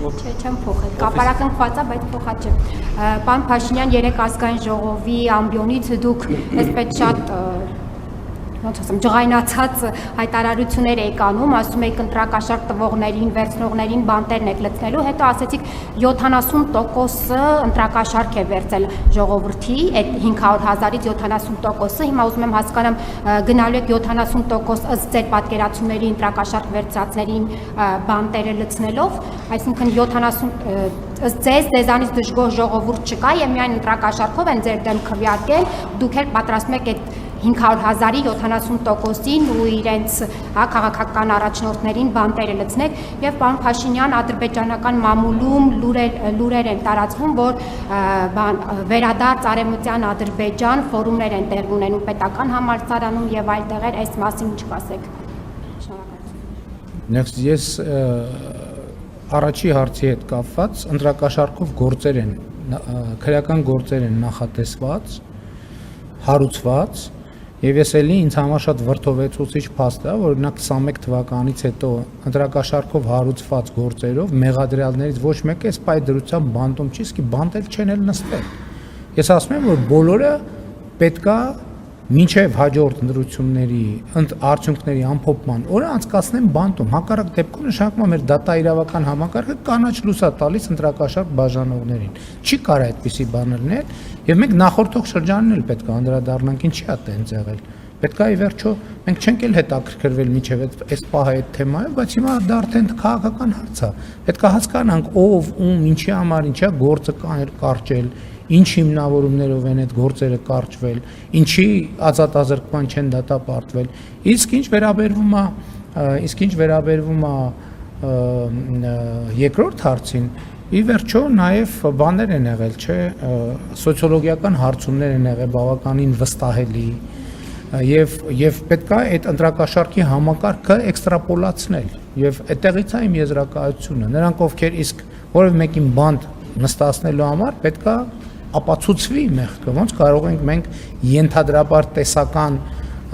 Չէ, չեմ փոխել։ Կապարակնքված է, բայց փոխած չէ։ Պարոն Փաշինյան, երեք ազգային ժողովի ամբիոնից դուք այսպես շատ ոնց ասեմ, ջղայնացած հայտարարություններ եք անում, ասում եք ընտրակաշարք տվողներին, վերցնողներին բանտերն եք լցնելու, հետո ասեցիք 70%-ը ընտրակաշարք է վերցել ժողովրդի, այդ 500,000-ից 70%-ը, հիմա ուզում եմ հասկանամ, գնալու եք 70% ըստ ձեր պատկերացումների ընտրակաշարք վերցածներին բանտերը լցնելով, այսինքն 70 ըստ ձեզանից դժգոհ ժողովուրդ չկա եւ միայն ընտրակաշարքով են ձեր դեմ քվեարկել, դուք էլ պատրաստում եք այդ 500,000-ի 70%-ին ու իրենց քաղաքական առաջնորդներին բանտերը լցնեք եւ պարոն Փաշինյան ադրբեջանական մամուլում լուրեր են տարածվում, որ վերադարձ արևմտյան Ադրբեջան ֆորումներ են տեղի ունենում պետական համալսարանում եւ այլ տեղեր, այս մասին ինչ կասեք։ Շնորհակալություն։ Ես առաջի հարցի հետ կապված ընտրակաշարքով գործեր են, քրեական գործեր են նախատեսված, հարուցված Եվ ես էլի ինձ համար շատ վրդովեցուցիչ փաստ է, որ օրինակ 21 թվականից հետո ընտրակաշարքով հարուցված գործերով մեղադրյալներից ոչ մեկը այս պայդրությամբ բանտում չի, իսկ բանտել չեն էլ նստել։ Ես ասում եմ, որ բոլորը պետքա մինչև հաջորդ ընտրությունների արդյունքների ամփոփման օրը անցկացնեն բանտում։ Հակառակ դեպքում նշանակում է մեր դատաիրավական համակարգը կանաչ լույս է տալիս ընտրակաշարք բաժանողներին։ Չի կարա այդպիսի բան լինել, եւ մենք նախորդող շրջանին էլ պետք է անդրադառնանք, ինչի է տենց եղել։ Պետք է ի վերջո մենք չենք էլ հետաքրքրվել միջև այս պահի այդ թեմայով, բայց հիմա դա արդեն քաղաքական հարց է։ Պետք է հասկանանք ով, ում, ինչի համար, ինչա գործը կարճել, ինչ հիմնավորումներով են այդ գործերը կարճվել, ինչի ազատազրկման չեն դատապարտվել։ Իսկ ինչ վերաբերվում է երկրորդ հարցին, ի վերջո նաև բաներ են եղել, չէ, սոցիոլոգիական հարցումներ են եղել բավականին վստահելի եւ պետք է այդ ընտրակաշարքի համակարգը էքստրապոլացնել եւ այդտեղից է իմ եզրակացությունը նրանք ովքեր իսկ որևէ մեկին բանտ նստացնելու համար պետք է ապացուցվի մեղքը ոնց կարող ենք մենք ենթադրաբար տեսական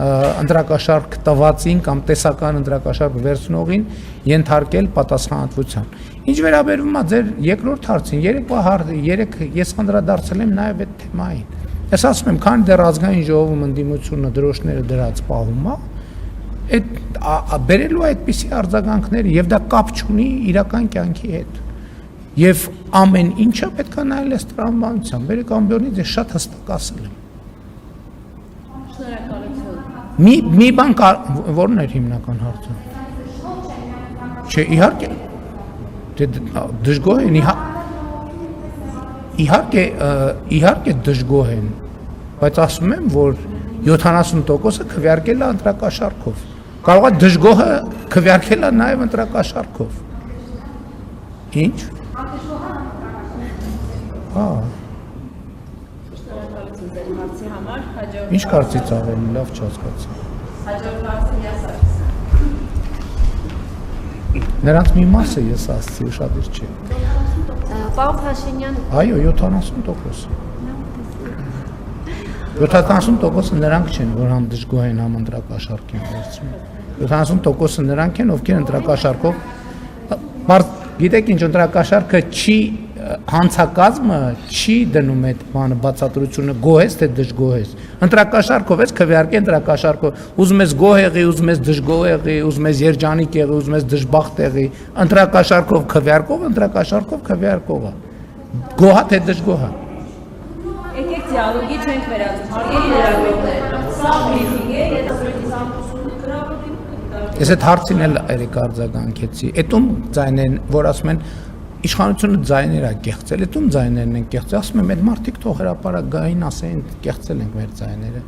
ընտրակաշարք տվածին կամ տեսական ընտրակաշարք վերցնողին ենթարկել պատասխանատվության։ Ինչ վերաբերվում է ձեր երկրորդ հարցին, երեք ես անդրադարձել եմ նաև այդ թեմային։ Ես ասում եմ, քանի դեռ ազգային ժողովում ընդդիմությունը դրոշները դրած պահում է, այդ բերելու այդպիսի արձագանքներ եւ դա կապ չունի իրական կյանքի հետ։ Եվ ամեն ինչը պետք է նայել այս տրամաբանությամբ։ Բերեք ամբիոնից ես շատ հստակ ասել եմ։ Մի բան որն էր հիմնական հարցը։ Չէ, իհարկե դժգոհ են, իհարկե դժգոհ են, բայց ասում եմ, որ 70%-ը քվեարկել է ընտրակաշարքով։ Կարող է դժգոհը քվեարկել է նաև ընտրակաշարքով։ Ինչ։ Ինչ կարծիք ավելի լավ չհասկացա։ Հաջորդ հարցը ես ասացի։ Նրանց մի մասը ես ասացի, ուշադիր չէ։ Պարոն Փաշինյան, այո, 70%։ 70%-ը նրանք չեն, որ համ դժգոհ են, համ ընտրակաշարք են վերցնում։ 70%-ը նրանք են, ովքեր ընտրակաշարքով գիտեք ինչ ընտրակաշարքը չի հանցակազմը չի դնում այդ բանը բացատրությունը գոհ ես թե դժգոհ ես ընտրակաշարքով ես քվեարկի ընտրակաշարքով ուզում ես գոհ եղի ուզում ես դժգոհ եղի ուզում ես երջանիկ եղի ուզում ես դժբախտ եղի ընտրակաշարքով քվեարկող ընտրակաշարքով քվեարկողը գոհա թե դժգոհա եկեք դիալոգի չենք վերածում հարգելի լրագրողներ սա բրիֆինգ է ես այդ հարցին էլ երեք արձագանքեցի այդում ձայներն որ ասում են իշխանությունը ձայներ է կեղծել, այդում ձայներն են կեղծել, ասում եմ, այդ մարդիկ թող հրապարակային ասեն, կեղծել ենք մեր ձայները։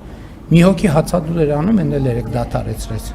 Մի հոգի հացադուլ էր անում, են էլ երեք դադարեցրեց։